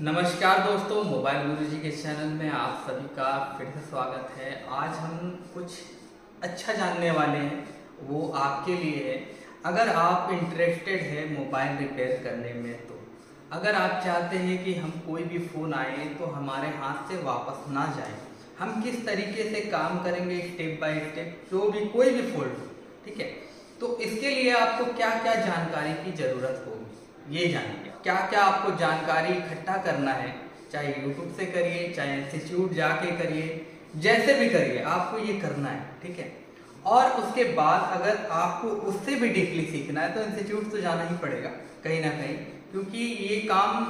नमस्कार दोस्तों, मोबाइल गुरुजी के चैनल में आप सभी का फिर से स्वागत है। आज हम कुछ अच्छा जानने वाले हैं, वो आपके लिए है। अगर आप इंटरेस्टेड है मोबाइल रिपेयर करने में, तो अगर आप चाहते हैं कि हम कोई भी फ़ोन आए तो हमारे हाथ से वापस ना जाए, हम किस तरीके से काम करेंगे स्टेप बाय स्टेप, जो भी कोई भी फॉल्ट हो, ठीक है। तो इसके लिए आपको क्या क्या जानकारी की ज़रूरत होगी, ये जानिए। क्या क्या आपको जानकारी इकट्ठा करना है, चाहे यूट्यूब से करिए, चाहे इंस्टीट्यूट जाके करिए, जैसे भी करिए आपको ये करना है, ठीक है। और उसके बाद अगर आपको उससे भी डीपली सीखना है तो इंस्टीट्यूट तो जाना ही पड़ेगा कहीं ना कहीं, क्योंकि ये काम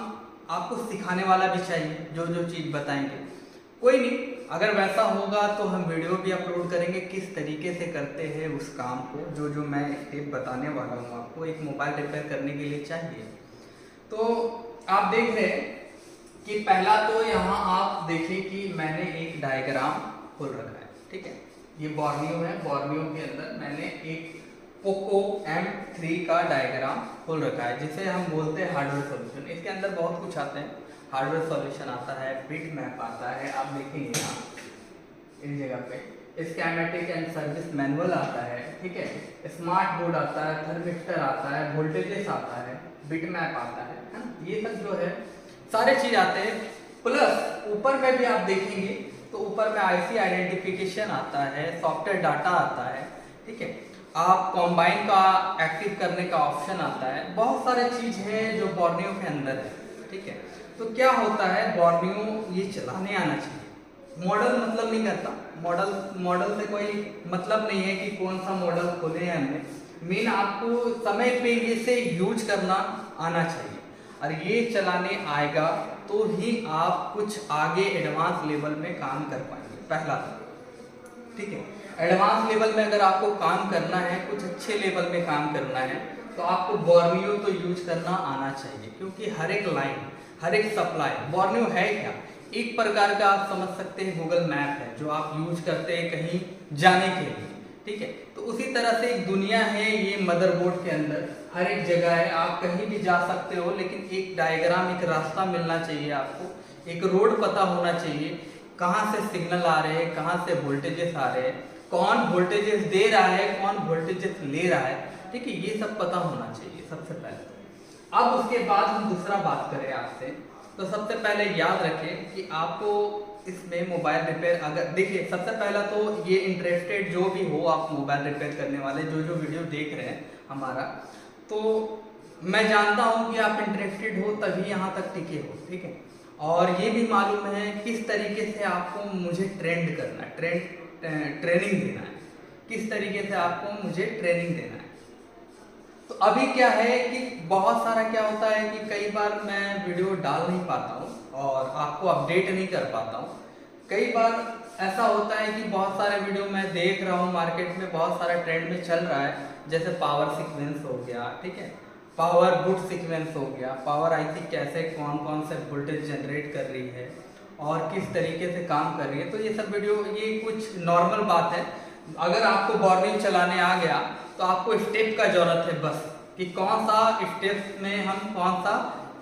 आपको सिखाने वाला भी चाहिए। जो जो चीज़ बताएंगे, कोई नहीं, अगर वैसा होगा तो हम वीडियो भी अपलोड करेंगे किस तरीके से करते हैं उस काम को। जो जो मैं स्टेप बताने वाला हूँ आपको एक मोबाइल रिपेयर करने के लिए चाहिए। तो आप देख रहे हैं कि पहला तो यहाँ आप देखिए कि मैंने एक डायग्राम खोल रखा है, ठीक है। ये बॉर्नियो है, बॉर्नियो के अंदर मैंने एक पोको M3 का डायग्राम खोल रखा है, जिसे हम बोलते हैं हार्डवेयर सॉल्यूशन। इसके अंदर बहुत कुछ आते हैं, हार्डवेयर सॉल्यूशन आता है, बिट मैप आता है, आप देखेंगे यहाँ इस जगह पे स्कीमेटिक एंड सर्विस मैनुअल आता है, ठीक है। स्मार्ट बोर्ड आता है, थर्मिस्टर आता है, वोल्टेजेस आता है, बिट मैप आता है ना। ये सब जो है सारे चीज आते हैं। प्लस ऊपर में भी आप देखेंगे तो ऊपर में आईसी आइडेंटिफिकेशन आता है, सॉफ्टवेयर डाटा आता है, ठीक है। आप कॉम्बाइन का एक्टिव करने का ऑप्शन आता है, बहुत सारे चीज है जो बॉर्नियो के अंदर है, ठीक है। तो क्या होता है, बॉर्नियो ये चलाने आना चाहिए। मॉडल मतलब नहीं करता, मॉडल से कोई मतलब नहीं है कि कौन सा मॉडल खोले हैं हमने। मेन आपको समय पे ये से यूज करना आना चाहिए, और ये चलाने आएगा तो ही आप कुछ आगे एडवांस लेवल में काम कर पाएंगे। पहला, ठीक है। एडवांस लेवल में अगर आपको काम करना है, कुछ अच्छे लेवल में काम करना है, तो आपको बॉर्नियो तो यूज करना आना चाहिए, क्योंकि हर एक लाइन, हर एक सप्लाई, बॉर्नियो है क्या, एक प्रकार का आप समझ सकते हैं गूगल मैप है जो आप यूज करते हैं कहीं जाने के लिए, ठीक है। तो उसी तरह से एक दुनिया है ये मदरबोर्ड के अंदर, हर एक जगह है, आप कहीं भी जा सकते हो, लेकिन एक डायग्राम, एक रास्ता मिलना चाहिए आपको, एक रोड पता होना चाहिए, कहाँ से सिग्नल आ रहे हैं, कहाँ से वोल्टेजेस आ रहे हैं, कौन वोल्टेजेस दे रहा है, कौन वोल्टेजेस ले रहा है, ठीक है। ये सब पता होना चाहिए सबसे पहले। अब उसके बाद हम दूसरा बात करें आपसे, तो सबसे पहले याद रखें कि आपको इसमें मोबाइल रिपेयर, अगर देखिए सबसे पहला तो ये इंटरेस्टेड जो भी हो, आप मोबाइल रिपेयर करने वाले जो जो वीडियो देख रहे हैं हमारा, तो मैं जानता हूँ कि आप इंटरेस्टेड हो तभी यहाँ तक टिके हो, ठीक है। और ये भी मालूम है किस तरीके से आपको मुझे ट्रेंड करना है, ट्रेनिंग देना है, किस तरीके से आपको मुझे ट्रेनिंग देना है। तो अभी क्या है कि बहुत सारा क्या होता है कि कई बार मैं वीडियो डाल नहीं पाता हूँ और आपको अपडेट नहीं कर पाता हूँ। कई बार ऐसा होता है कि बहुत सारे वीडियो मैं देख रहा हूँ, मार्केट में बहुत सारा ट्रेंड में चल रहा है, जैसे पावर सीक्वेंस हो गया, ठीक है, पावर बूट सीक्वेंस हो गया, पावर आईसी कैसे कौन कौन से वोल्टेज जनरेट कर रही है और किस तरीके से काम कर रही है। तो ये सब वीडियो, ये कुछ नॉर्मल बात है। अगर आपको बॉर्निंग चलाने आ गया तो आपको स्टेप का जरूरत है, बस कि कौन सा स्टेप में हम कौन सा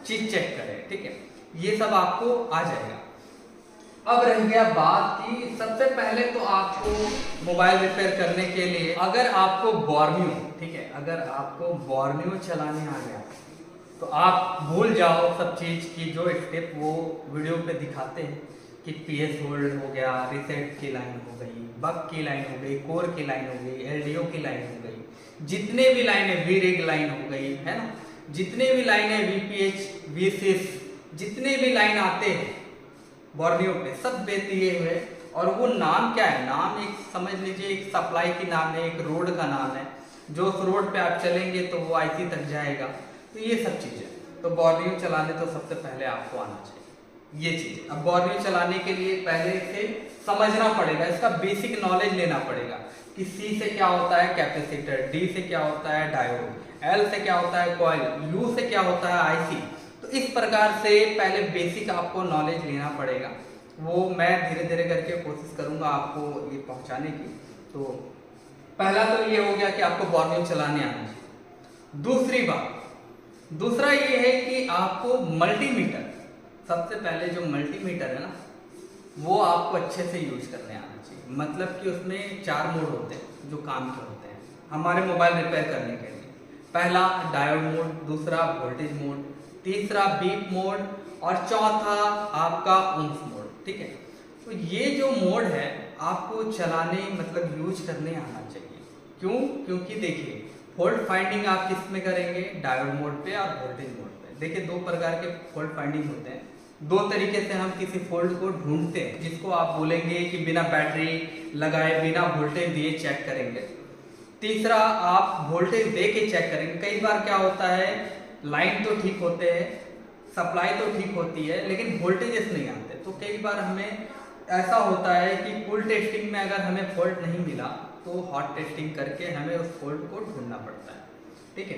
चीज चेक करें, ठीक है। ये सब आपको आ जाएगा। अब रह गया बात कि सबसे पहले तो आपको मोबाइल रिपेयर करने के लिए, अगर आपको बॉर्नियो, ठीक है, अगर आपको बॉर्नियो चलाने आ गया तो आप भूल जाओ सब चीज की जो स्टेप वो वीडियो पे दिखाते हैं कि पीएस होल्ड हो गया, रिसेट की लाइन हो गई, बक की लाइन हो गई, कोर की लाइन हो गई, एलडीओ की लाइन हो गई, जितने भी लाइन है, वीरेग लाइन हो गई, है ना, जितने भी लाइन है, वीपीएच, वीसिस, जितने भी लाइन आते हैं बॉर्नियो पे, सब दिए हुए। और वो नाम क्या है, नाम एक समझ लीजिए, एक सप्लाई की नाम है, एक रोड का नाम है, जो उस रोड पे आप चलेंगे तो वो आईसी तक जाएगा। तो ये सब चीजें, तो बॉर्नियो चलाने तो सबसे पहले आपको आना चाहिए ये चीज। अब बॉर्नियो चलाने के लिए पहले इसे समझना पड़ेगा, इसका बेसिक नॉलेज लेना पड़ेगा कि सी से क्या होता है कैपेसिटर, डी से क्या होता है डायोड, एल से क्या होता है कॉइल, यू से क्या होता है आईसी। तो इस प्रकार से पहले बेसिक आपको नॉलेज लेना पड़ेगा, वो मैं धीरे धीरे करके कोशिश करूंगा आपको ये पहुंचाने की। तो पहला तो ये हो गया कि आपको बॉर्नियो चलाने आना चाहिए। दूसरी बात, दूसरा ये है कि आपको मल्टीमीटर, सबसे पहले जो मल्टीमीटर है ना, वो आपको अच्छे से यूज करने आना चाहिए। मतलब कि उसमें 4 मोड होते हैं जो काम के होते हैं हमारे मोबाइल रिपेयर करने के लिए। पहला डायोड मोड, दूसरा वोल्टेज मोड, तीसरा बीप मोड और चौथा आपका ओम्स मोड। ठीक है, तो ये जो मोड है आपको चलाने मतलब यूज करने आना चाहिए। क्यों? क्योंकि देखिए फॉल्ट फाइंडिंग आप किस में करेंगे, डायोड मोड पे और वोल्टेज मोड पे। देखिए 2 प्रकार के फॉल्ट फाइंडिंग होते हैं। 2 तरीके से हम किसी फॉल्ट को ढूंढते हैं, जिसको आप बोलेंगे कि बिना बैटरी लगाए बिना वोल्टेज दिए चेक करेंगे। तीसरा आप वोल्टेज दे के चेक करेंगे। कई बार क्या होता है, लाइन तो ठीक होते हैं, सप्लाई तो ठीक होती है, लेकिन वोल्टेजेस नहीं आते। तो कई बार हमें ऐसा होता है कि फुल टेस्टिंग में अगर हमें फॉल्ट नहीं मिला तो हॉट टेस्टिंग करके हमें उस फॉल्ट को ढूंढना पड़ता है। ठीक है,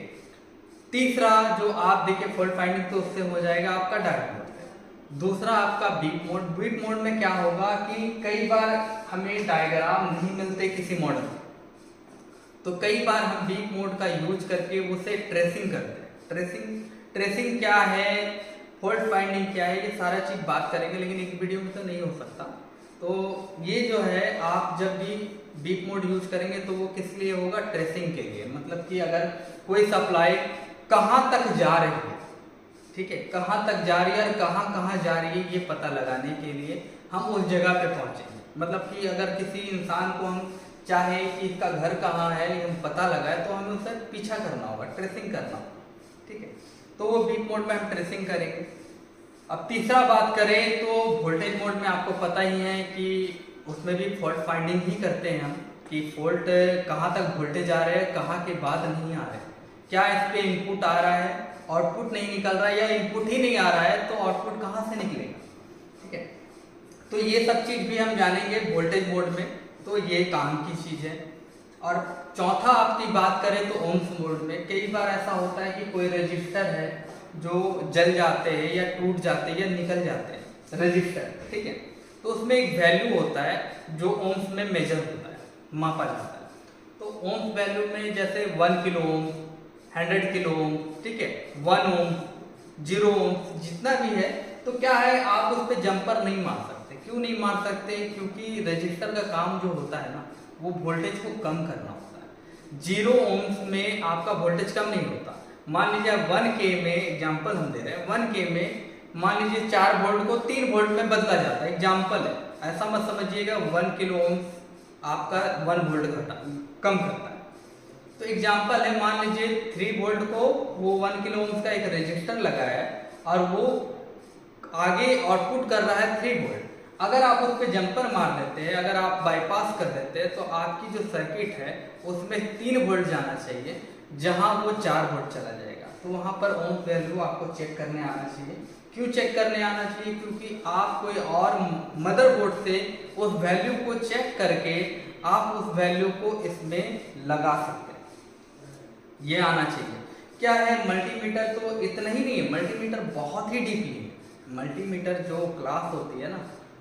तीसरा जो आप देखिए फॉल्ट फाइंडिंग तो उससे हो जाएगा आपका डायोड मोड पे। दूसरा आपका बीप मोड। बीप मोड में क्या होगा कि कई बार हमें डायग्राम नहीं मिलते किसी मॉडल, तो कई बार हम बीप मोड का यूज करके उसे ट्रेसिंग करते हैं। ट्रेसिंग क्या है, फॉल्ट फाइंडिंग क्या है, ये सारा चीज बात करेंगे, लेकिन एक वीडियो में तो नहीं हो सकता। तो ये जो है आप जब भी बीप मोड यूज करेंगे तो वो किस लिए होगा, ट्रेसिंग के लिए। मतलब कि अगर कोई सप्लाई कहाँ तक जा रही है, ठीक है, कहाँ तक जा रही है और कहाँ कहाँ जा रही है, ये पता लगाने के लिए हम उस जगह पे पहुंचेंगे। मतलब कि अगर किसी इंसान को हम चाहे कि इसका घर कहाँ है हम पता लगाए, तो हमें उसे पीछा करना होगा, ट्रेसिंग करना होगा। ठीक है, तो वो बीप मोड में हम ट्रेसिंग करेंगे। अब तीसरा बात करें तो वोल्टेज मोड में आपको पता ही है कि उसमें भी फॉल्ट फाइंडिंग ही करते हैं हम, कि फॉल्ट कहाँ तक वोल्टेज आ रहे हैं, कहाँ के बाद नहीं आ रहे, क्या इस पे इनपुट आ रहा है, आउटपुट नहीं निकल रहा है, या इनपुट ही नहीं आ रहा है तो आउटपुट कहाँ से निकलेगा। ठीक है, तो ये सब चीज भी हम जानेंगे वोल्टेज मोड में, तो ये काम की चीज है। और चौथा आपकी बात करें तो ओम्स मोड में कई बार ऐसा होता है कि कोई रजिस्टर है जो जल जाते हैं या टूट जाते हैं या निकल जाते हैं रजिस्टर। ठीक है, तो उसमें एक वैल्यू होता है जो ओम्स में मेजर होता है, मापा जाता है। तो ओम्स वैल्यू में जैसे 1 किलो ओम, 100 किलो ओम, ठीक है, 1 ओम, 0 ओम, जितना भी है, तो क्या है आप उस पर जंपर नहीं मार सकते। क्यों नहीं मार सकते? क्योंकि रजिस्टर का काम जो होता है ना, वो वोल्टेज को कम करना होता है। 0 ओम्स में आपका वोल्टेज कम नहीं होता। मान लीजिए 1K में, एग्जांपल हम दे रहे हैं, 1K में मान लीजिए 4 वोल्ट को 3 वोल्ट में बदला जाता है, एग्जांपल है, ऐसा मत समझिएगा 1 किलो ओम्स आपका 1 वोल्ट कम करता है। तो एग्जांपल है, मान लीजिए 3 वोल्ट को वो 1 किलो ओम्स का एक रजिस्टर लगाया है और वो आगे आउटपुट कर रहा है 3 वोल्ट। अगर आप उस पर जंपर मार देते हैं, अगर आप बाईपास कर देते हैं, तो आपकी जो सर्किट है उसमें 3 वोल्ट जाना चाहिए, जहां वो 4 वोल्ट चला जाएगा। तो वहां पर ओम वैल्यू आपको चेक करने आना चाहिए। क्यों चेक करने आना चाहिए? क्योंकि आप कोई और मदरबोर्ड से उस वैल्यू को चेक करके आप उस वैल्यू को इसमें लगा सकते हैं, ये आना चाहिए। क्या है, मल्टीमीटर तो इतना ही नहीं है, मल्टीमीटर बहुत ही डीपली है। मल्टीमीटर जो क्लास होती है ना,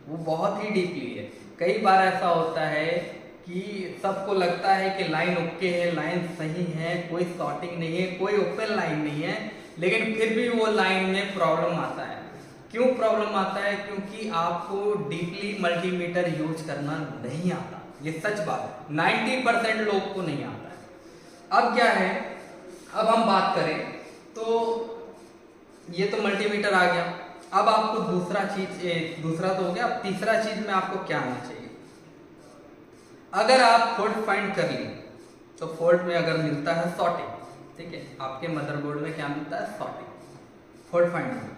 वो बहुत ही डीपली है। कई बार ऐसा होता है कि सबको लगता है कि लाइन ओके है, लाइन सही है, कोई शॉर्टिंग नहीं है, कोई ओपन लाइन नहीं है, लेकिन फिर भी वो लाइन में प्रॉब्लम आता है। क्यों प्रॉब्लम आता है? क्योंकि आपको डीपली मल्टीमीटर यूज करना नहीं आता। ये सच बात है, 90% लोग को नहीं आता है। अब क्या है, अब हम बात करें तो ये तो मल्टीमीटर आ गया। अब आपको दूसरा तो हो गया। अब तीसरा चीज में आपको क्या आना चाहिए? अगर आप फॉल्ट फाइंड कर लिए तो फॉल्ट में अगर मिलता है सॉर्टिंग, ठीक है, आपके मदरबोर्ड में क्या मिलता है? सॉर्टिंग। फॉल्ट फाइंड में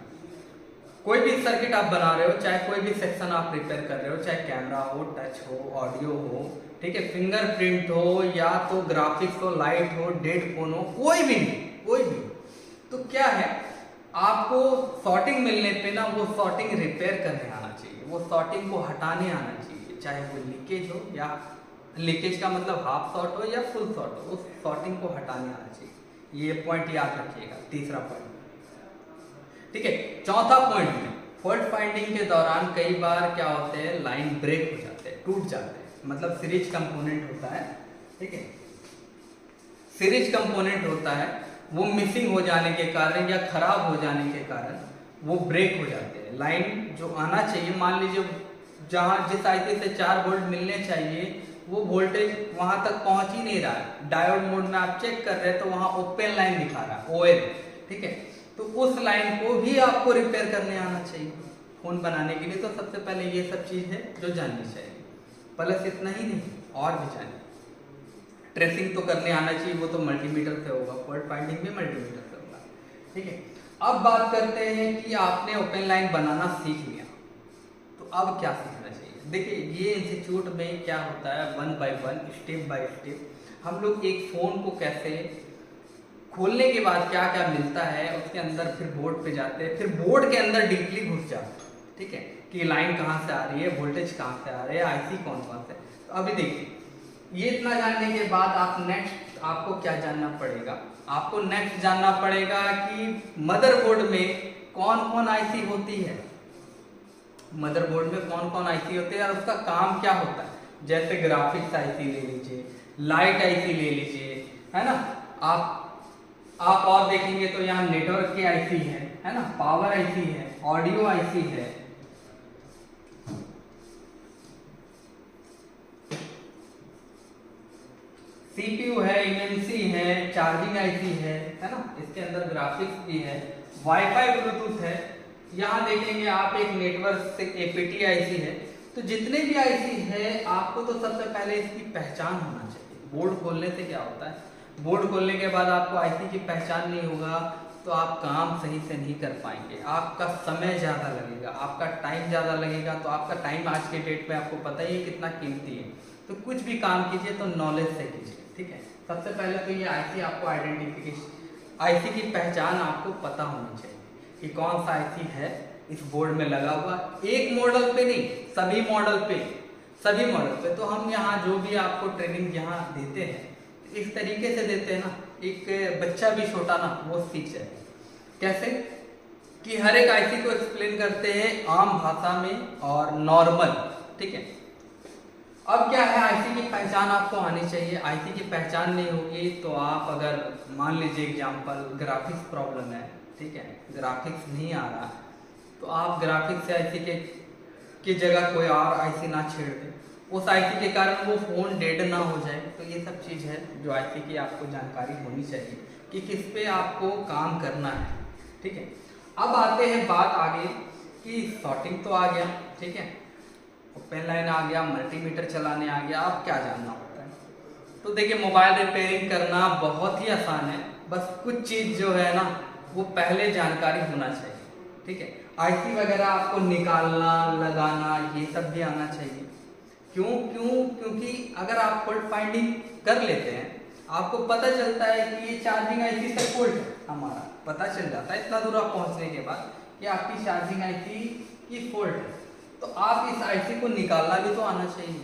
कोई भी सर्किट आप बना रहे हो, चाहे कोई भी सेक्शन आप रिपेयर कर रहे हो, चाहे कैमरा हो, टच हो, ऑडियो हो, ठीक है, फिंगरप्रिंट हो, या तो ग्राफिक्स हो, लाइट हो, डेड फोन हो, कोई भी नहीं, कोई भी, तो क्या है, आपको शॉर्टिंग मिलने पे ना वो शॉर्टिंग रिपेयर करने आना चाहिए, वो शॉर्टिंग को हटाने आना चाहिए, चाहे वो लीकेज हो, या लीकेज का मतलब हाफ शॉर्ट हो या फुल शॉर्ट हो, उस शॉर्टिंग को हटाने आना चाहिए। ये पॉइंट याद रखिएगा, तीसरा पॉइंट। ठीक है, चौथा पॉइंट में फॉल्ट फाइंडिंग के दौरान कई बार क्या होते हैं, लाइन ब्रेक हो जाते हैं, टूट जाते हैं, मतलब सीरीज कंपोनेंट होता है, ठीक है, सीरीज कंपोनेंट होता है, वो मिसिंग हो जाने के कारण या खराब हो जाने के कारण वो ब्रेक हो जाते हैं। लाइन जो आना चाहिए, मान लीजिए जहाँ जिस आईसी से 4 वोल्ट मिलने चाहिए वो वोल्टेज वहां तक पहुंच ही नहीं रहा है। डायोड मोड में आप चेक कर रहे हैं तो वहां ओपन लाइन दिखा रहा है, ओएल, ठीक है। तो उस लाइन को भी आपको रिपेयर करने आना चाहिए फोन बनाने के लिए। तो सबसे पहले ये सब चीज है जो जाननी चाहिए। प्लस इतना ही नहीं, और भी जानिए। ट्रेसिंग तो करने आना चाहिए, वो तो मल्टीमीटर से होगा, फॉल्ट फाइंडिंग भी मल्टीमीटर से होगा, ठीक है। अब बात करते हैं कि आपने ओपन लाइन बनाना सीख लिया, तो अब क्या सीखना चाहिए। देखिए ये इंस्टीट्यूट में क्या होता है, 1 बाय 1 स्टेप बाय स्टेप हम लोग एक फ़ोन को कैसे खोलने के बाद क्या क्या मिलता है उसके अंदर, फिर बोर्ड पे जाते हैं, फिर बोर्ड के अंदर डीपली घुस जाते हैं, ठीक है, कि लाइन कहाँ से आ रही है, वोल्टेज कहाँ से आ रही है, आईसी कौन कौन से। तो अभी देखिए ये इतना जानने के बाद आप नेक्स्ट आपको क्या जानना पड़ेगा, आपको नेक्स्ट जानना पड़ेगा कि मदरबोर्ड में कौन कौन आईसी होती है, मदरबोर्ड में कौन कौन आईसी होते हैं और उसका काम क्या होता है। जैसे ग्राफिक्स आईसी ले लीजिए, लाइट आईसी ले लीजिए, है ना। आप और देखेंगे तो यहाँ नेटवर्क की आईसी है ना, पावर आईसी है, ऑडियो आईसी है, सीपीयू है, एमएमसी है, चार्जिंग आईसी है ना, इसके अंदर ग्राफिक्स भी है, वाईफाई ब्लूटूथ है। यहाँ देखेंगे आप एक नेटवर्क से एपीटी आईसी है। तो जितने भी आईसी है आपको तो सबसे पहले इसकी पहचान होना चाहिए। बोर्ड खोलने से क्या होता है, बोर्ड खोलने के बाद आपको आईसी की पहचान नहीं होगा तो आप काम सही से नहीं कर पाएंगे, आपका समय ज़्यादा लगेगा, आपका टाइम ज़्यादा लगेगा। तो आपका टाइम आज के डेट में आपको पता ही है कितना कीमती है। तो कुछ भी काम कीजिए तो नॉलेज से कीजिए, ठीक है। सबसे पहले तो ये आईसी आपको आइडेंटिफिकेशन, आईसी की पहचान आपको पता होनी चाहिए कि कौन सा आईसी है इस बोर्ड में लगा हुआ। एक मॉडल पे नहीं, सभी मॉडल पे, सभी मॉडल पे। तो हम यहाँ जो भी आपको ट्रेनिंग यहाँ देते हैं इस तरीके से देते हैं ना, एक बच्चा भी छोटा ना वो सीख जाए। कैसे कि हर एक आईसी को एक्सप्लेन करते हैं आम भाषा में और नॉर्मल, ठीक है। अब क्या है, आईसी की पहचान आपको आनी चाहिए। आईसी की पहचान नहीं होगी तो आप अगर मान लीजिए एग्जांपल ग्राफिक्स प्रॉब्लम है, ठीक है, ग्राफिक्स नहीं आ रहा तो आप ग्राफिक्स से आईसी की जगह कोई और आईसी ना छेड़ दें, उस आईसी के कारण वो फ़ोन डेड ना हो जाए। तो ये सब चीज़ है जो आईसी की आपको जानकारी होनी चाहिए कि किस पे आपको काम करना है, ठीक है। अब आते हैं बात आगे कि शॉर्टिंग तो आ गया, ठीक है, ओपन लाइन आ गया, मल्टीमीटर चलाने आ गया। अब क्या जानना होता है, तो देखिए मोबाइल रिपेयरिंग करना बहुत ही आसान है। बस कुछ चीज़ जो है ना वो पहले जानकारी होना चाहिए, ठीक है। आईसी वगैरह आपको निकालना, लगाना ये सब भी आना चाहिए। क्योंकि अगर आप फॉल्ट फाइंडिंग कर लेते हैं आपको पता चलता है कि ये चार्जिंग आईसी से फॉल्ट है, हमारा पता चल जाता है इतना दूर आप पहुंचने के बाद कि आपकी चार्जिंग आईसी की फॉल्ट है। तो आप इस आईसी को निकालना भी तो आना चाहिए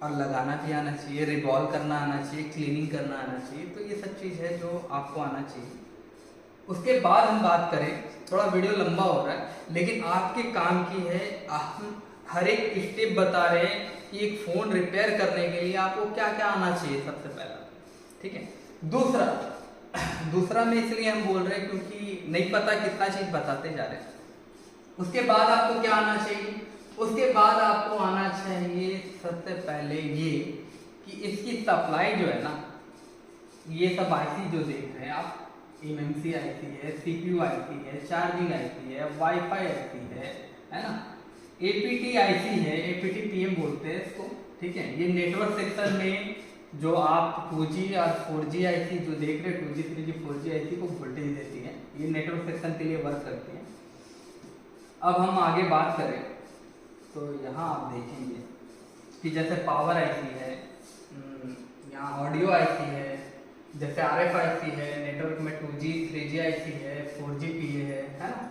और लगाना भी आना चाहिए, रिवॉल्व करना आना चाहिए, क्लीनिंग करना आना चाहिए। तो ये सब चीज़ है जो आपको आना चाहिए। उसके बाद हम बात करें, थोड़ा वीडियो लंबा हो रहा है लेकिन आपके काम की है, हम हर एक स्टेप बता रहे हैं कि एक फ़ोन रिपेयर करने के लिए आपको क्या क्या आना चाहिए सबसे पहला, ठीक है। दूसरा में इसलिए हम बोल रहे हैं क्योंकि नहीं पता कितना चीज़ बताते जा रहे हैं। उसके बाद आपको क्या आना चाहिए, उसके बाद आपको आना चाहिए सबसे पहले ये कि इसकी सप्लाई जो है ना, ये सब आईसी जो देख रहे हैं आप, एमएमसी आईसी है, सीपीयू आईसी है, चार्जिंग आईसी है, वाईफाई आईसी है ना, एपीटी आईसी है, एपीटी पीएम बोलते हैं इसको, ठीक है। ये नेटवर्क सेक्शन में जो आप 2G और 4G आईसी जो देख रहे हैं, 2G 3G 4G आईसी को वोल्टेज देती है, ये नेटवर्क सेक्शन के लिए वर्क करती है। अब हम आगे बात करें तो यहाँ आप देखेंगे कि जैसे पावर आईसी है, यहाँ ऑडियो आईसी है, जैसे RF आईसी है, नेटवर्क में 2G 3G आईसी है, 4G PA है ना,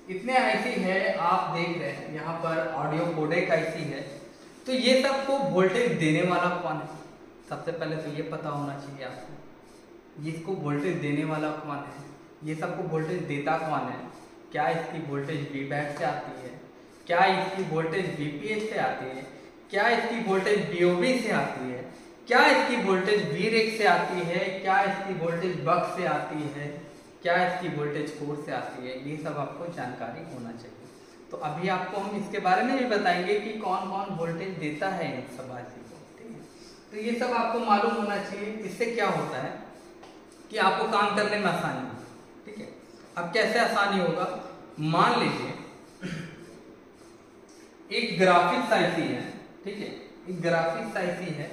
इतने आईसी है आप देख रहे हैं। यहाँ पर ऑडियो कोडेक आईसी है। तो ये सबको वोल्टेज देने वाला कौन है, सबसे पहले तो ये पता होना चाहिए आपको, इसको वोल्टेज देने वाला कौन है, ये सबको वोल्टेज देता कौन है। क्या इसकी वोल्टेज Vbat से आती है, क्या इसकी वोल्टेज VPH से आती है, क्या इसकी वोल्टेज VOB से आती है, क्या इसकी वोल्टेज VREC से आती है, क्या इसकी वोल्टेज बक से आती है, क्या इसकी वोल्टेज कोर्स से आती है, ये सब आपको जानकारी होना चाहिए। तो अभी आपको हम इसके बारे में भी बताएंगे कि कौन कौन वोल्टेज देता है इन सब आईसी को, ठीक है। तो ये सब आपको मालूम होना चाहिए। इससे क्या होता है कि आपको काम करने में आसानी होगी, ठीक है। अब कैसे आसानी होगा, मान लीजिए एक ग्राफिक्स आईसी है, ठीक है, एक ग्राफिक्स आईसी है,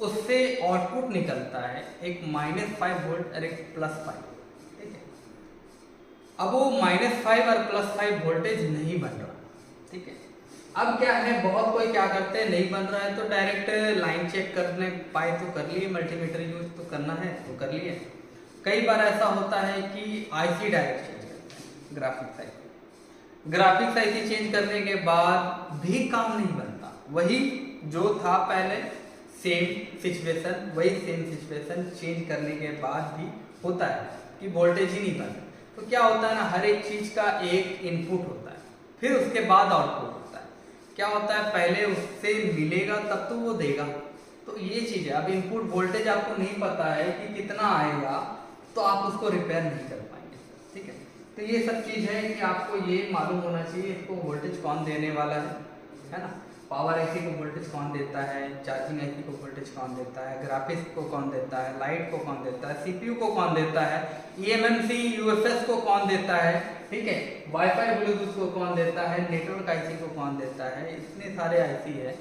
उससे आउटपुट निकलता है एक -5 वोल्ट और एक +5, ठीक है। अब वो -5 और +5 वोल्टेज नहीं बन रहा, ठीक है। अब क्या है, बहुत कोई क्या करते हैं, नहीं बन रहा है तो डायरेक्ट लाइन चेक करने पाए तो कर लिए, मल्टीमीटर यूज तो करना है तो कर लिए। कई बार ऐसा होता है कि आईसी डायरेक्ट चेंज करते हैं, ग्राफिक्स आईसी चेंज करने के बाद भी काम नहीं बनता, वही जो था पहले सेम सिचुएशन, वही सेम सिचुएशन चेंज करने के बाद भी होता है कि वोल्टेज ही नहीं बनता। तो क्या होता है ना, हर एक चीज का एक इनपुट होता है, फिर उसके बाद आउटपुट होता है। क्या होता है, पहले उससे मिलेगा तब तो वो देगा, तो ये चीज है। अब इनपुट वोल्टेज आपको नहीं पता है कि कितना आएगा तो आप उसको रिपेयर नहीं कर पाएंगे, ठीक है। तो ये सब चीज है कि आपको ये मालूम होना चाहिए इसको वोल्टेज कौन देने वाला है ना। पावर आईसी को वोल्टेज कौन देता है, चार्जिंग आईसी को वोल्टेज कौन देता है, ग्राफिक्स को कौन देता है, लाइट को कौन देता है, सीपीयू को कौन देता है, ईएमएमसी यूएफएस को कौन देता है, ठीक है, वाईफाई ब्लूटूथ को कौन देता है, नेटवर्क आईसी को कौन देता है। इतने सारे आईसी है,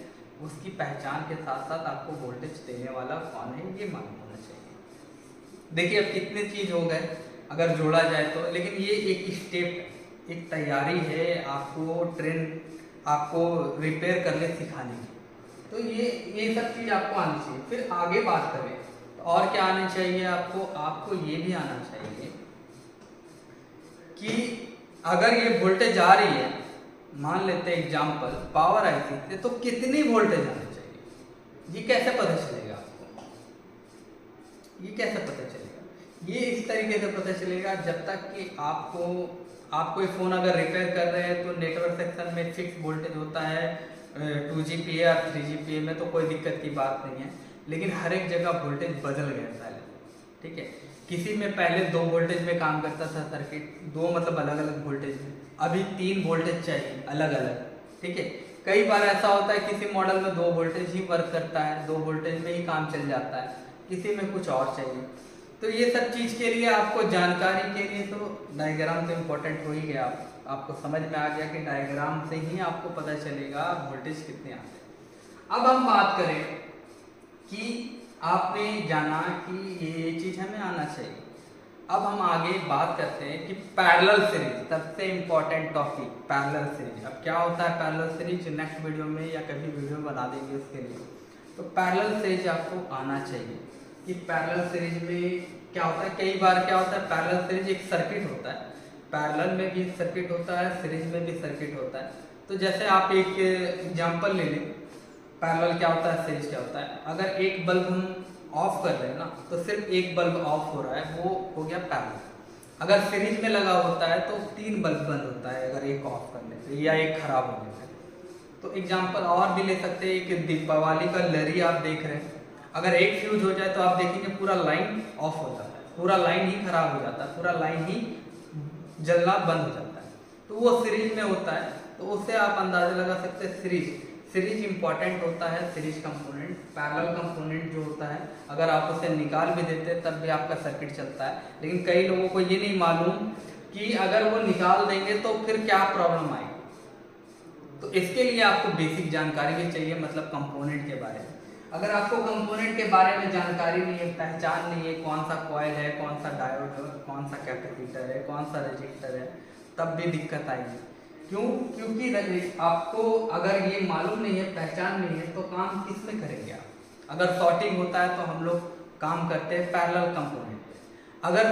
उसकी पहचान के साथ साथ आपको वोल्टेज देने वाला कौन है ये मालूम होना चाहिए। देखिए अब कितने चीज हो गए अगर जोड़ा जाए तो, लेकिन ये एक स्टेप, एक तैयारी है आपको ट्रेन, आपको रिपेयर करने सिखाने की। तो ये सब चीज आपको आनी चाहिए। फिर आगे बात करें तो और क्या आना चाहिए आपको ये भी आना चाहिए कि अगर ये वोल्टेज आ रही है, मान लेते हैं एग्जांपल पावर आईसी से, तो कितनी वोल्टेज आनी चाहिए, ये कैसे पता चलेगा आपको, ये कैसे पता चलेगा? ये इस तरीके से पता चलेगा जब तक कि आप कोई फ़ोन अगर रिपेयर कर रहे हैं तो नेटवर्क सेक्शन में फिक्स वोल्टेज होता है, 2GPA और 3GPA में तो कोई दिक्कत की बात नहीं है, लेकिन हर एक जगह वोल्टेज बदल गया पहले, ठीक है। किसी में पहले 2 वोल्टेज में काम करता था सर्किट, 2 मतलब अलग अलग वोल्टेज में, अभी 3 वोल्टेज चाहिए अलग अलग, ठीक है। कई बार ऐसा होता है किसी मॉडल में 2 वोल्टेज ही वर्क करता है, 2 वोल्टेज में ही काम चल जाता है, किसी में कुछ और चाहिए। तो ये सब चीज़ के लिए आपको जानकारी के लिए तो डायग्राम तो इम्पोर्टेंट हो ही गया, आपको समझ में आ गया कि डायग्राम से ही आपको पता चलेगा वोल्टेज कितने आते हैं। अब हम बात करें कि आपने जाना कि ये चीज़ हमें आना चाहिए। अब हम आगे बात करते हैं कि पैरेलल सीरीज, सबसे इम्पोर्टेंट टॉपिक पैरेलल सीरीज। अब क्या होता है पैरेलल सीरीज, नेक्स्ट वीडियो में या कभी वीडियो बना देंगे उसके लिए। तो पैरेलल सीरीज आपको आना चाहिए कि पैरेलल सीरीज में क्या होता है। कई बार क्या होता है, पैरेलल सीरीज एक सर्किट होता है, पैरेलल में भी सर्किट होता है, सीरीज में भी सर्किट होता है। तो जैसे आप एक एग्जांपल ले लें, पैरेलल क्या होता है, सीरीज क्या होता है। अगर एक बल्ब हम ऑफ कर रहे हैं ना, तो सिर्फ एक बल्ब ऑफ हो रहा है, वो हो गया पैरेलल। अगर सीरीज में लगा होता है तो 3 बल्ब बंद होता है अगर एक ऑफ करने से या एक खराब होने से। तो एग्जांपल और भी ले सकते हैं, एक दीपावली का लरी आप देख रहे हैं, अगर एक फ्यूज हो जाए तो आप देखेंगे पूरा लाइन ऑफ हो जाता है, पूरा लाइन ही खराब हो जाता है, पूरा लाइन ही जलना बंद हो जाता है। तो वो सीरीज में होता है, तो उससे आप अंदाजा लगा सकते हैं सीरीज इंपॉर्टेंट होता है, सीरीज कंपोनेंट। पैरेलल कंपोनेंट जो होता है अगर आप उसे निकाल भी देते हैं तब भी आपका सर्किट चलता है, लेकिन कई लोगों को ये नहीं मालूम कि अगर वो निकाल देंगे तो फिर क्या प्रॉब्लम आएगी। तो इसके लिए आपको बेसिक जानकारी भी चाहिए, मतलब कंपोनेंट के बारे में। अगर आपको कंपोनेंट के बारे में जानकारी नहीं है, पहचान नहीं है, कौन सा कॉइल है, कौन सा डायोड है, कौन सा कैपेसिटर है, कौन सा रेजिस्टर है, तब भी दिक्कत आएगी। क्योंकि आपको अगर ये मालूम नहीं है, पहचान नहीं है, तो काम किस में करेंगे आप। अगर शॉर्टिंग होता है तो हम लोग काम करते हैं पैरेलल कंपोनेंट पे, अगर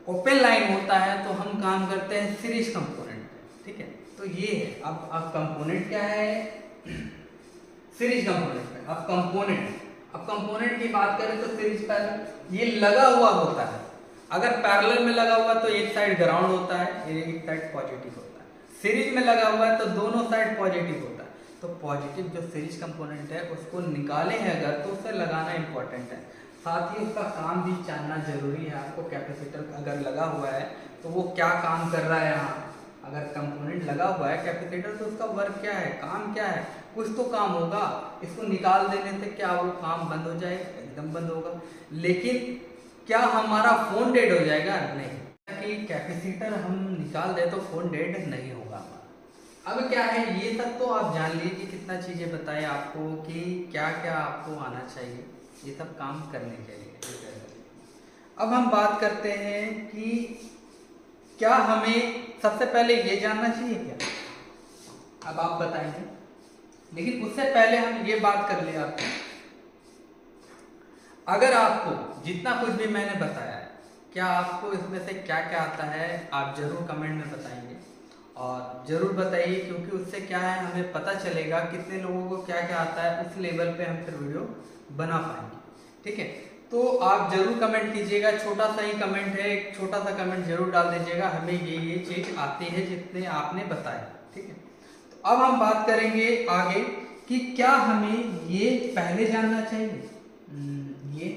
ओपन लाइन होता है तो हम काम करते हैं सीरीज कंपोनेंट पे, ठीक है। तो ये है। अब कंपोनेंट क्या है, सीरीज कंपोनेंट पे। अब कंपोनेंट की बात करें तो सीरीज पैरेलल ये लगा हुआ होता है। अगर पैरेलल में लगा हुआ तो एक साइड ग्राउंड होता है, एक साइड पॉजिटिव होता है। सीरीज में लगा हुआ है तो दोनों साइड पॉजिटिव होता है। तो पॉजिटिव जो सीरीज कंपोनेंट है उसको निकाले हैं अगर, तो उसे लगाना इंपॉर्टेंट है। साथ ही उसका काम भी जानना जरूरी है आपको। कैपेसिटर अगर लगा हुआ है तो वो क्या काम कर रहा है, यहाँ अगर कंपोनेंट लगा हुआ है कैपेसिटर तो उसका वर्क क्या है, काम क्या है, कुछ तो काम होगा। इसको निकाल देने से क्या वो काम बंद हो जाएगा? एकदम बंद होगा। लेकिन क्या हमारा फोन डेड हो जाएगा? नहीं। कि कैपेसिटर हम निकाल दे तो फोन डेड नहीं होगा। अब क्या है, ये सब तो आप जान लीजिए कितना चीजें बताए आपको कि क्या क्या आपको आना चाहिए ये सब काम करने के लिए। अब हम बात करते हैं कि क्या हमें सबसे पहले ये जानना चाहिए क्या, अब आप बताएंगे। लेकिन उससे पहले हम ये बात कर ले आपको, अगर आपको जितना कुछ भी मैंने बताया है, क्या आपको इसमें से क्या क्या आता है आप जरूर कमेंट में बताएंगे और जरूर बताइए, क्योंकि उससे क्या है हमें पता चलेगा कितने लोगों को क्या क्या आता है, उस लेवल पे हम फिर वीडियो बना पाएंगे। ठीक है, तो आप जरूर कमेंट कीजिएगा, छोटा सा ही कमेंट है, एक छोटा सा कमेंट जरूर डाल दीजिएगा, हमें ये चीज आती है जितने आपने बताया। ठीक है, तो अब हम बात करेंगे आगे कि क्या हमें ये पहले जानना चाहिए, ये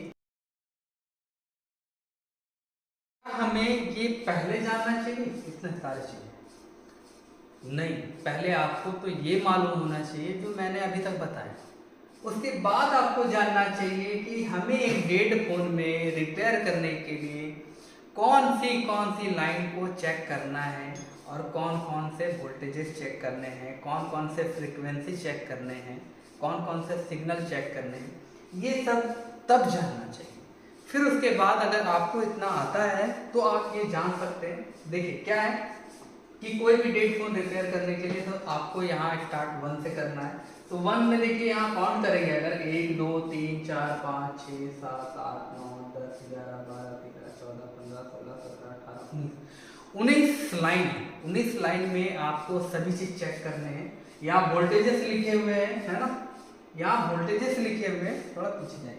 हमें ये पहले जानना चाहिए इतने सारे चीजें नहीं, पहले आपको तो ये मालूम होना चाहिए जो मैंने अभी तक बताया। उसके बाद आपको जानना चाहिए कि हमें एक डेड फोन में रिपेयर करने के लिए कौन सी लाइन को चेक करना है और कौन कौन से वोल्टेजेस चेक करने हैं, कौन कौन से फ्रीक्वेंसी चेक करने हैं, कौन कौन से सिग्नल चेक करने हैं, ये सब तब जानना चाहिए। फिर उसके बाद अगर आपको इतना आता है तो आप ये जान सकते हैं। देखिए क्या है कि कोई भी डेड फोन रिपेयर करने के लिए तो आपको यहाँ स्टार्ट 1 से करना है। तो 1 में देखिए यहाँ काउंट करेंगे, अगर 1 2 3 4 5 6 7 8 9 10 11 12 13 14 15 16 17 18 19 19 लाइन में आपको सभी चीज चेक करने हैं। यहाँ वोल्टेजेस लिखे हुए हैं, है ना, यहाँ वोल्टेजेस लिखे हुए हैं, थोड़ा पीछे जाए,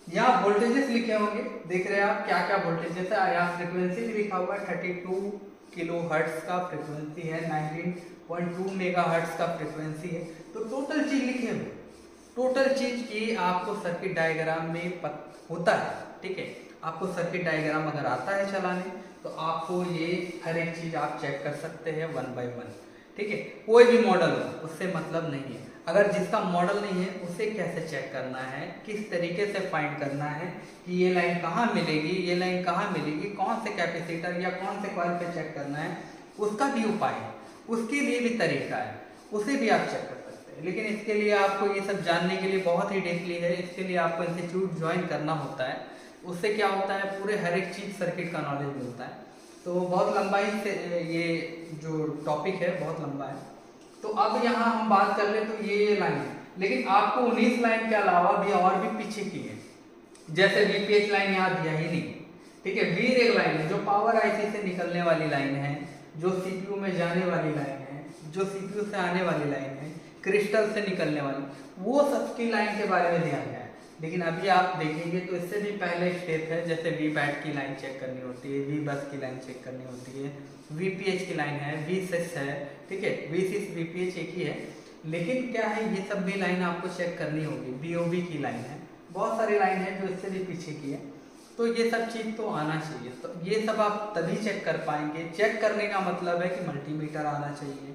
यहाँ वोल्टेजेस लिखे होंगे, देख रहे हैं आप क्या क्या वोल्टेजेस है। यहाँ फ्रीक्वेंसी भी लिखा हुआ है, 32 किलो हर्ट्ज का फ्रीक्वेंसी है, 19.2 मेगा हर्ट्ज का फ्रीक्वेंसी है। तो टोटल चीज लिखे हुए, टोटल चीज की आपको सर्किट डायग्राम में होता है। ठीक है, आपको सर्किट डायग्राम अगर आता है चलाने तो आपको ये हर एक चीज आप चेक कर सकते हैं 1 बाय 1। ठीक है, कोई भी मॉडल हो उससे मतलब नहीं है, अगर जिसका मॉडल नहीं है उसे कैसे चेक करना है, किस तरीके से फाइंड करना है कि ये लाइन कहाँ मिलेगी, ये लाइन कहाँ मिलेगी, कौन से कैपेसिटर या कौन से कॉइल पे चेक करना है, उसका भी उपाय है, उसके लिए भी तरीका है, उसे भी आप चेक कर सकते हैं। लेकिन इसके लिए आपको ये सब जानने के लिए बहुत ही डीपली है, इसके लिए आपको इंस्टीट्यूट ज्वाइन करना होता है। उससे क्या होता है, पूरे हर एक चीज सर्किट का नॉलेज मिलता है। तो बहुत लंबा ही ये जो टॉपिक है बहुत लंबा है। तो अब यहाँ हम बात कर ले तो ये लाइन है, लेकिन आपको 19 लाइन के अलावा भी और भी पीछे की है, जैसे वीपीएच लाइन यहाँ दिया ही नहीं। ठीक है, वीर एक लाइन है जो पावर आईसी से निकलने वाली लाइन है, जो सीपीयू में जाने वाली लाइन है, जो सीपीयू से आने वाली लाइन है, क्रिस्टल से निकलने वाली, वो सबकी लाइन के बारे में ध्यान है। लेकिन अभी आप देखेंगे तो इससे भी पहले स्टेप है, जैसे वी बैट की लाइन चेक करनी होती है, वी बस की लाइन चेक करनी होती है, वीपीएच की लाइन है, V6 है। ठीक है, V6 वीपीएच एक ही है, लेकिन क्या है ये सब भी लाइन आपको चेक करनी होगी। बीओबी की लाइन है, बहुत सारी लाइन है जो इससे भी पीछे की है। तो ये सब चीज तो आना चाहिए, तो ये सब आप तभी चेक कर पाएंगे। चेक करने का मतलब है कि मल्टीमीटर आना चाहिए,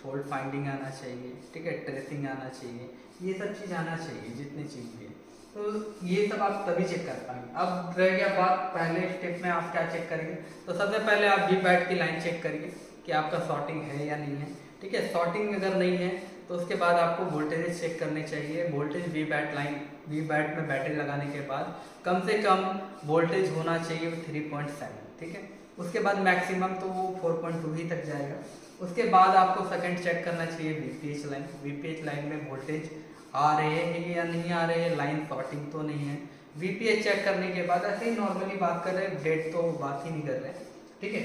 फॉल्ट फाइंडिंग आना चाहिए, ठीक है, ट्रेसिंग आना चाहिए, ये सब चीज आना चाहिए जितनी चीज भी है। तो ये सब आप तभी चेक कर पाएंगे। अब रह गया बात पहले स्टेप में आप क्या चेक करेंगे, तो सबसे पहले आप वी बैट की लाइन चेक करिए कि आपका शॉर्टिंग है या नहीं है। ठीक है, शॉर्टिंग अगर नहीं है तो उसके बाद आपको वोल्टेज चेक करने चाहिए। Voltage V bat line, we bat में बैटरी लगाने के बाद कम से कम वोल्टेज होना चाहिए 3.7। ठीक है, उसके बाद मैक्सिमम तो वो 4.2 ही तक जाएगा। उसके बाद आपको सेकंड चेक करना चाहिए वीपीएच लाइन। वीपीएच लाइन में वोल्टेज आ रहे हैं या नहीं आ रहे हैं, लाइन शॉर्टिंग तो नहीं है। वीपीएच चेक करने के बाद ऐसे ही नॉर्मली बात कर रहे हैं, डेट तो बात ही नहीं कर रहे हैं। ठीक है,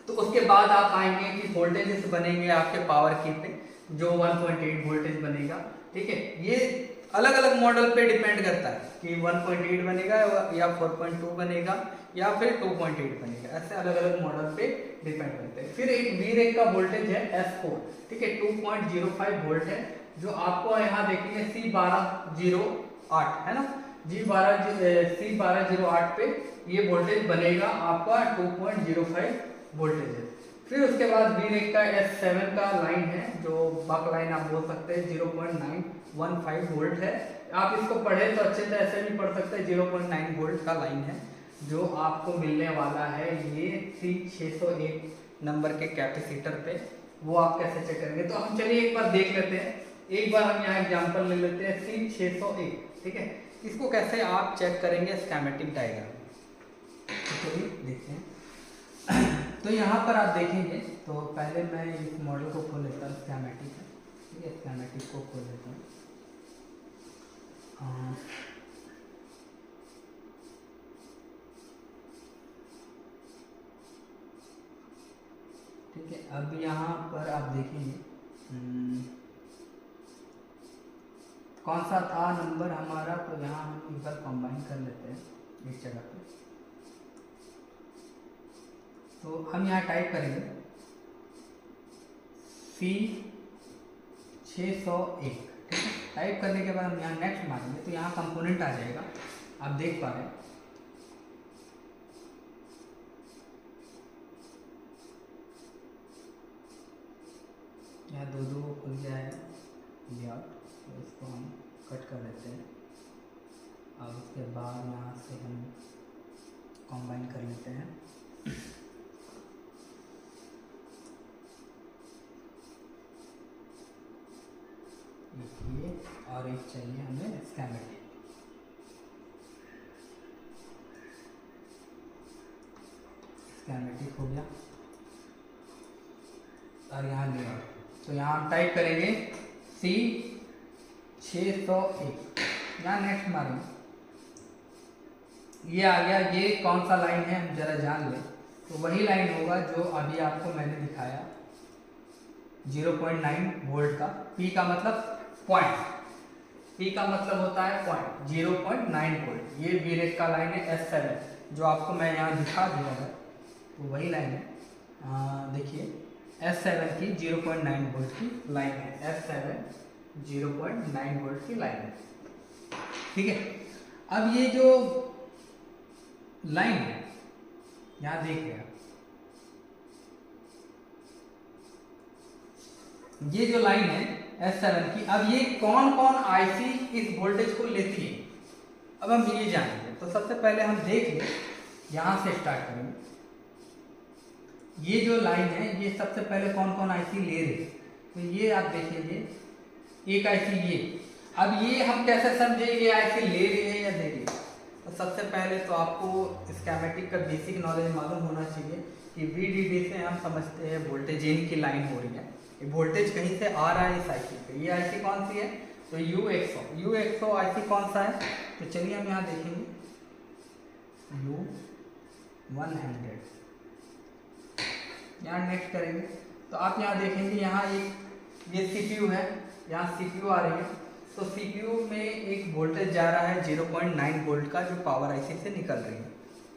तो उसके बाद आप आएंगे कि वोल्टेजेस बनेंगे आपके पावर की पे, जो 1.8 वोल्टेज बनेगा। ठीक है, ये अलग अलग मॉडल पे डिपेंड करता है कि 1.8 बनेगा या 4.2 बनेगा या फिर 2.8 बनेगा, ऐसे अलग अलग मॉडल पे डिपेंड करते हैं। फिर एक वीर एक का वोल्टेज है S4। ठीक है, 2.05 वोल्ट है, जो आपको यहाँ देखेंगे C1208 है ना, C1208 पे ये वोल्टेज बनेगा आपका 2.05 वोल्टेज है। फिर उसके बाद V-Rec का S7 का लाइन है, जो बक लाइन आप बोल सकते हैं, 0.915 वोल्ट है। आप इसको पढ़े तो अच्छे से ऐसे भी पढ़ सकते हैं, 0.9 वोल्ट का लाइन है जो आपको मिलने वाला है ये C601 नंबर के कैपेसिटर पे। वो आप कैसे चेक करेंगे, तो हम चलिए एक बार देख लेते हैं। एक बार हम यहाँ एग्जांपल ले लेते हैं C601, ठीक है। इसको कैसे आप चेक करेंगे स्कीमेटिक डायग्राम, तो चलिए देखते हैं। तो यहाँ पर आप देखेंगे, तो पहले मैं इस मॉडल को खोल लेता हूँ, स्कीमेटिक है, ठीक है, स्कीमेटिक को खोल लेता हूँ। ठीक है, अब यहाँ पर आप देखेंगे कौन सा था नंबर हमारा, तो यहाँ हम एक बार कंबाइन कर लेते हैं इस जगह पे। तो हम यहाँ टाइप करेंगे C601, ठीक है। टाइप करने के बाद हम यहाँ नेक्स्ट मारेंगे तो यहाँ कंपोनेंट आ जाएगा, आप देख पा रहे हैं। यहाँ दो खुल गया है लेआउट, तो इसको हम कट कर देते हैं और उसके बाद यहाँ से हम कंबाइन कर लेते हैं। ये और एक चाहिए हमें स्कीमेटिक, स्कीमेटिक हो गया और यहाँ लेआउट। तो यहाँ हम टाइप करेंगे C601, यहाँ नेक्स्ट मारेंगे, ये आ गया। ये कौन सा लाइन है हम जरा जान लें, तो वही लाइन होगा जो अभी आपको मैंने दिखाया, 0.9 वोल्ट का। P का मतलब पॉइंट, P का मतलब होता है पॉइंट, 0.9 वोल्ट। ये V-Rec का लाइन है S7, जो आपको मैं यहाँ दिखा दिया है, तो वही लाइन है। देखिए S7 की 0.9 वोल्ट की लाइन है, S7 0.9 वोल्ट की लाइन है, ठीक है। अब ये जो लाइन है यहाँ देख रहे हैं, ये जो लाइन है S7 की, अब ये कौन कौन आईसी इस वोल्टेज को लेती है, अब हम ये जानेंगे। तो सबसे पहले हम देख लें, यहाँ से स्टार्ट करेंगे। ये जो लाइन है ये सबसे पहले कौन कौन आईसी ले रही है, तो ये आप देखिए एक आईसी ये। अब ये हम कैसे समझे ये आईसी ले रही है या दे रही है, तो सबसे पहले तो आपको स्कीमेटिक का बेसिक नॉलेज मालूम होना चाहिए कि VDD से हम समझते हैं वोल्टेज इन की लाइन हो रही है, ये वोल्टेज कहीं से आ रहा है इस आईसी पे। ये आईसी कौन सी है, तो U100 आईसी कौन सा है, तो चलिए हम यहाँ देखेंगे U100, यहाँ नेक्स्ट करेंगे। तो आप यहाँ देखेंगे यहाँ एक ये CPU है, यहाँ CPU आ रही है, तो CPU में एक वोल्टेज जा रहा है 0.9 वोल्ट का, जो पावर आईसी से निकल रही है।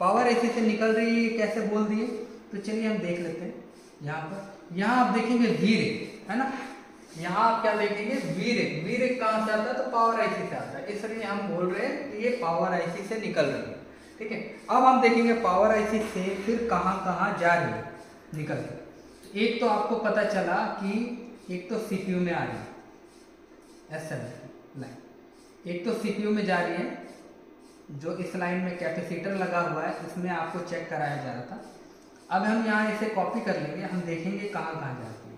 पावर आईसी से निकल रही है, कैसे बोल दिए, तो चलिए हम देख लेते हैं। यहाँ पर यहाँ आप देखेंगे V-Rec है ना, यहाँ आप क्या देखेंगे V-Rec कहाँ से आता है, तो पावर आईसी से आता है, इसलिए हम बोल रहे हैं कि ये पावर आईसी से निकल रही है, ठीक है। अब हम देखेंगे पावर आईसी से फिर कहाँ कहाँ जा रही है निकल के। एक तो आपको पता चला कि एक तो CPU में आ रही है S7 लाइन, एक तो CPU में जा रही है, जो इस लाइन में कैपेसिटर लगा हुआ है इसमें आपको चेक कराया जा रहा था। अब हम यहाँ इसे कॉपी कर लेंगे, हम देखेंगे कहाँ कहाँ जाती है।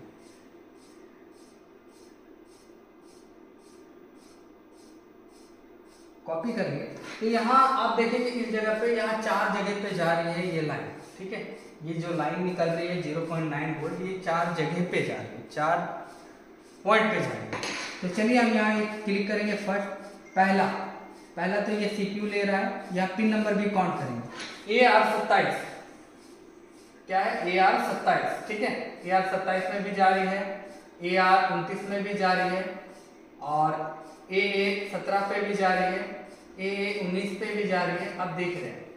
कॉपी करेंगे तो यहाँ आप देखेंगे इस जगह पे, यहाँ 4 जगह पे जा रही है ये लाइन, ठीक है। ये जो लाइन निकल रही है 0.9 वोल्ट, ये 4 जगह पे जा रही है, 4 पॉइंट पे जा रही है। तो चलिए हम यहाँ क्लिक करेंगे। फर्स्ट पहला तो ये CPU ले रहा है, यहाँ पिन नंबर भी काउंट करेंगे। AR27 क्या है, AR27, ठीक है। AR27 में भी जा रही है, AR29 में भी जा रही है, और AA17 पे भी जा रही है, AA19 पे भी जा रही है। अब देख रहे हैं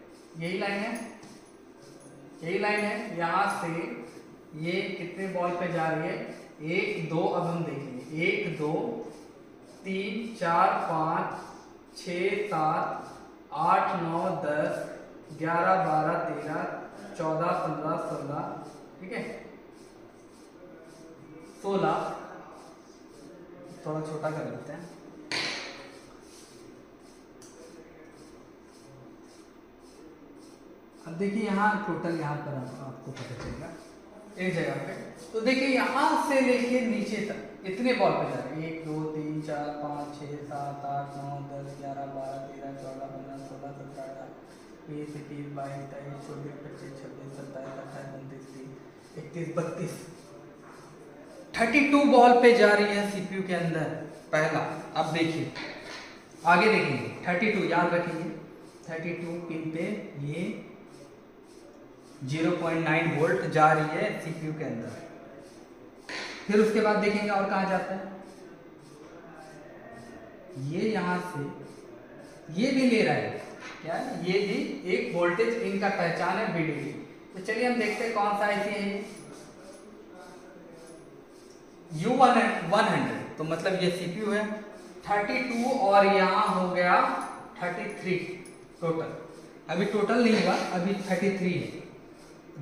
यही लाइन है, यहाँ से ये कितने बॉल पे जा रही है, 1 2। अब हम देखेंगे 1 2 3 4 5 6 7 8 9 10 11 12 13 14 15 16, ठीक है 16, थोड़ा छोटा कर लेते हैं। अब देखिए यहाँ टोटल यहाँ पर आपको पता चलेगा एक जगह पे। तो देखिए यहाँ से लेके नीचे तक इतने बॉल पे जा रहे हैं, 1 2 3 4 5 6 7 8 9 10 11 12 13 14 15 16 17 18 20 21 22 23 24 25 26 27 28 29 30 31 32 32 बॉल पे जा रही है सीपीयू के अंदर पहला। अब देखिए आगे देखेंगे 32, याद रखेंगे 32 पिन पे ये 0.9 वोल्ट जा रही है सीपीयू के अंदर। फिर उसके बाद देखेंगे और कहा जाता है, ये यहां से ये भी ले रहा है, क्या है ये भी एक वोल्टेज इनका पहचान है VDD। तो चलिए हम देखते हैं कौन सा आईसी है U100। तो मतलब ये सीपीयू है 32 और यहाँ हो गया 33 टोटल। अभी टोटल नहीं हुआ, अभी 33 है।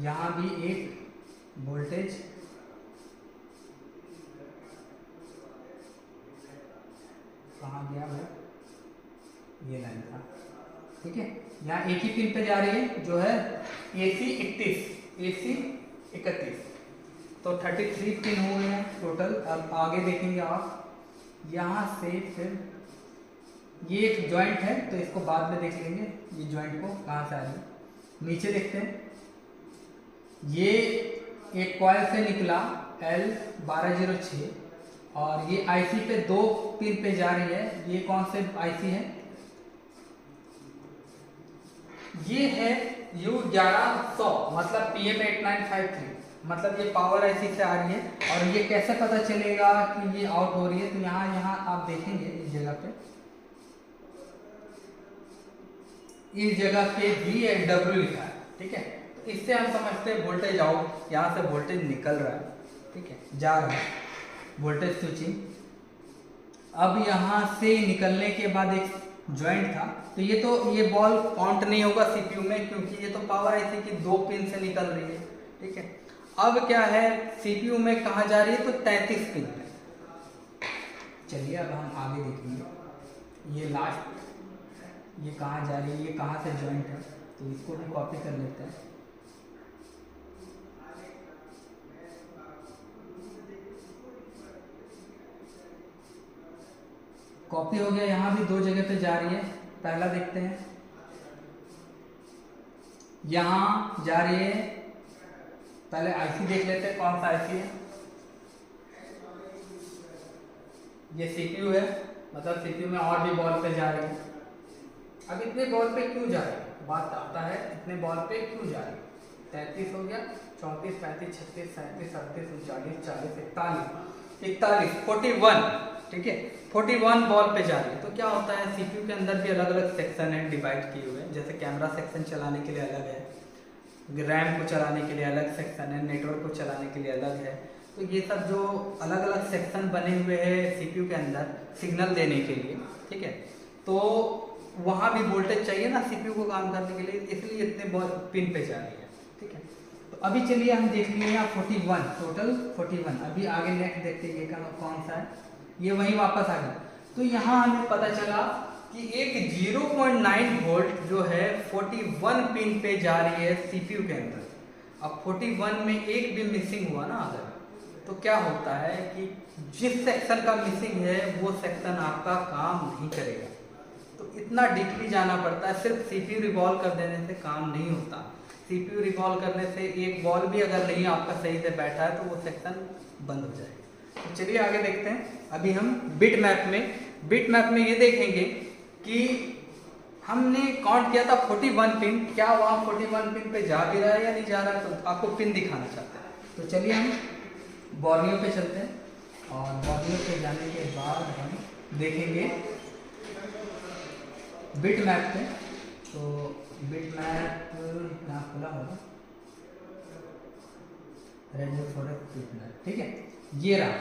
यहाँ भी एक वोल्टेज कहाँ गया है, ये लाइन था, ठीक है। यहाँ एक ही पिन पे जा रही है जो है AC 31। तो 33 पिन हो गए हैं टोटल। अब आगे देखेंगे आप, यहाँ से फिर ये एक जॉइंट है तो इसको बाद में देख लेंगे, ये जॉइंट को कहाँ से आ रही है। नीचे देखते हैं, ये एक कॉइल से निकला L1206 और ये आईसी पे 2 पिन पे जा रही है। ये कौन से आईसी है, ये है U1100 मतलब PM8953, मतलब ये पावर आईसी से आ रही है। और ये कैसे पता चलेगा कि ये आउट हो रही है, तो यहाँ आप देखेंगे इस जगह पे, इस जगह पे VW लिखा है, ठीक है। तो इससे हम समझते हैं वोल्टेज आउट, यहाँ से वोल्टेज निकल रहा है, ठीक है, जा रहा है वोल्टेज स्विचिंग। अब यहाँ से निकलने के बाद एक जॉइंट था, तो ये बॉल काउंट नहीं होगा सीपीयू में, क्योंकि ये तो पावर आईसी की 2 पिन से निकल रही है, ठीक है। अब क्या है सीपीयू में कहाँ जा रही है, तो 33 पिन पे। चलिए अब हम आगे देखेंगे, ये लास्ट ये कहाँ जा रही है, ये कहाँ से जॉइंट है, तो इसको भी कॉपी कर लेते हैं। कॉपी हो गया, यहाँ भी 2 जगह पे जा रही है। पहला देखते हैं, यहाँ जा रही है, पहले आईसी देख लेते हैं कौन सा आईसी है। ये सीपीयू है, मतलब सीपीयू में और भी बॉल पे जा रही है। अब इतने बॉल पे क्यों जा रही है, बात आता है इतने बॉल पे क्यों जा रही है। 33 हो गया, 34 35 36 37 38 39 40 41 41, ठीक है 41 बॉल पे जा रही है। तो क्या होता है, सीपीयू के अंदर भी अलग अलग सेक्शन है डिवाइड किए हुए हैं। जैसे कैमरा सेक्शन चलाने के लिए अलग है, रैम को चलाने के लिए अलग सेक्शन है, नेटवर्क को चलाने के लिए अलग है। तो ये सब जो अलग अलग सेक्शन बने हुए हैं सीपीयू के अंदर सिग्नल देने के लिए, ठीक है, तो वहाँ भी वोल्टेज चाहिए ना सीपीयू को काम करने के लिए, इसलिए इतने पिन पे जा रही है, ठीक है। तो अभी चलिए हम देख लिए यहाँ 41 टोटल 41। अभी आगे नेक्स्ट देखते हैं ये कौन सा है, ये वही वापस आ गया। तो यहाँ हमें पता चला कि एक 0.9 वोल्ट जो है 41 पिन पे जा रही है सीपीयू के अंदर। अब 41 में एक भी मिसिंग हुआ ना अगर, तो क्या होता है कि जिस सेक्शन का मिसिंग है वो सेक्शन आपका काम नहीं करेगा। तो इतना डीपली जाना पड़ता है, सिर्फ सीपीयू रिवॉल्व कर देने से काम नहीं होता। सीपीयू रिवॉल्व करने से एक बॉल भी अगर नहीं आपका सही से बैठा है तो वो सेक्शन बंद हो जाएगा। तो चलिए आगे देखते हैं। अभी हम बिट मैप में ये देखेंगे कि हमने काउंट किया था 41 पिन, क्या वहाँ 41 पिन पे जा भी रहा है या नहीं जा रहा है, तो आपको पिन दिखाना चाहते हैं। तो चलिए हम बॉर्नियो पे चलते हैं, और बॉर्नियो पे जाने के बाद हम देखेंगे बिट मैप पे। तो बिट मैप यहाँ खुला होगा, रेड फॉरेस्ट बिट मैप, ठीक है, ये रहा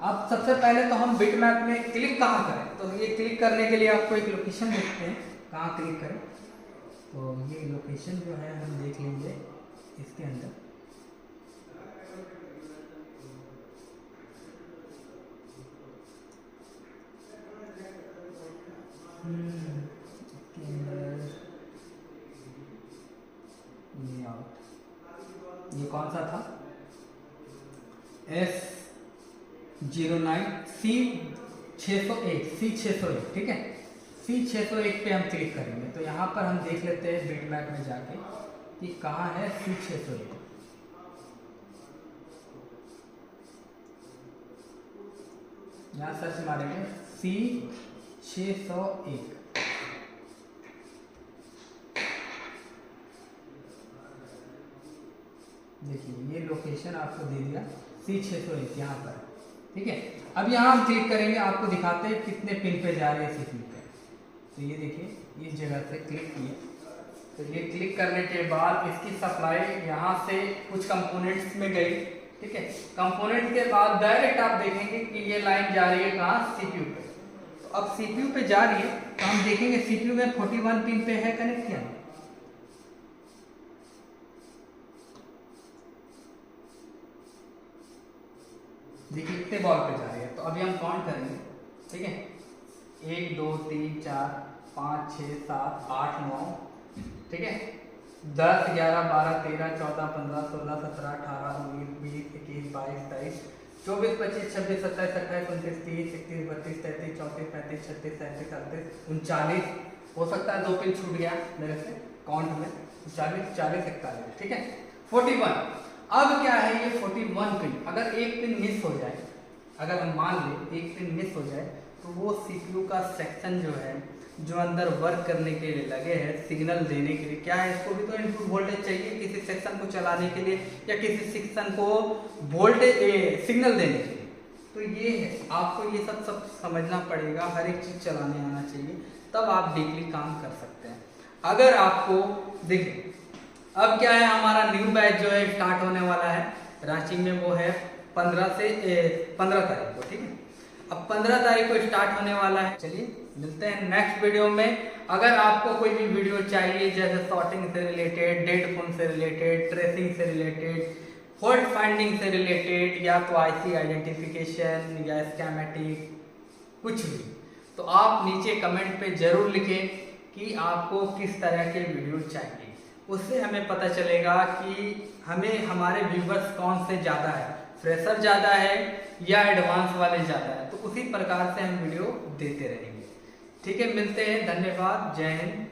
अब सबसे पहले तो हम बिट मैप में क्लिक कहाँ करें, तो ये क्लिक करने के लिए आपको एक लोकेशन देखते हैं कहाँ क्लिक करें। तो ये लोकेशन जो है हम देख लेंगे इसके अंदर। ये कौन सा था, S09C601, C601, ठीक है, C601 पे हम क्लिक करेंगे। तो यहाँ पर हम देख लेते हैं बिट मैप में जाके कि कहाँ है C601। यहाँ सर्च मारेंगे C601। देखिए ये लोकेशन आपको दे दिया C601 यहाँ पर, ठीक है। अब यहाँ हम क्लिक करेंगे, आपको दिखाते हैं कितने पिन पे जा रहे हैं CPU पे। तो ये देखिए इस जगह से क्लिक किए, तो ये क्लिक करने के बाद इसकी सप्लाई यहाँ से कुछ कंपोनेंट्स में गई, ठीक है। कंपोनेंट के बाद डायरेक्ट आप देखेंगे कि ये लाइन जा रही है कहाँ, CPU पे। तो अब CPU पे जा रही है तो हम देखेंगे CPU में 41 पिन पे है कनेक्ट किया। देखिए कितने बॉल पे जा रही है। तो अभी हम काउंट करेंगे, ठीक है, 1 2 3 4 5 6 7 8 9, ठीक है, 10 11 12 13 14 15 16 17 18 19 20 21 22 23 24 25 26 27 28 29 30 31 32 33 34 35 36 37 38 39, हो सकता है 2 पिन छूट गया मेरे से काउंट में, 40 40 41, ठीक है, 41। अब क्या है ये 41 पिन, अगर एक पिन मिस हो जाए, अगर हम मान ले एक पिन मिस हो जाए तो वो CPU का सेक्शन जो है, जो अंदर वर्क करने के लिए लगे हैं, सिग्नल देने के लिए, क्या है, इसको भी तो इनपुट वोल्टेज चाहिए किसी सेक्शन को चलाने के लिए या किसी सेक्शन को वोल्टेज सिग्नल देने के लिए। तो ये है, आपको ये सब समझना पड़ेगा, हर एक चीज़ चलाने आना चाहिए, तब आप डीपली काम कर सकते हैं। अगर आपको देखिए अब क्या है, हमारा न्यू बैच जो है स्टार्ट होने वाला है रांची में, वो है 15 तारीख को, ठीक है। अब 15 तारीख को स्टार्ट होने वाला है। चलिए मिलते हैं नेक्स्ट वीडियो में। अगर आपको कोई भी वीडियो चाहिए जैसे सॉर्टिंग से रिलेटेड, डेड फोन से रिलेटेड, ट्रेसिंग से रिलेटेड, फॉल्ट फाइंडिंग से रिलेटेड, या तो IC आइडेंटिफिकेशन या स्कीमेटिक, कुछ भी, तो आप नीचे कमेंट पे जरूर लिखें कि आपको किस तरह के वीडियो चाहिए। उससे हमें पता चलेगा कि हमें हमारे व्यूवर्स कौन से ज़्यादा है, फ्रेशर ज़्यादा है या एडवांस वाले ज़्यादा है, तो उसी प्रकार से हम वीडियो देते रहेंगे, ठीक है। मिलते हैं, धन्यवाद, जय हिंद।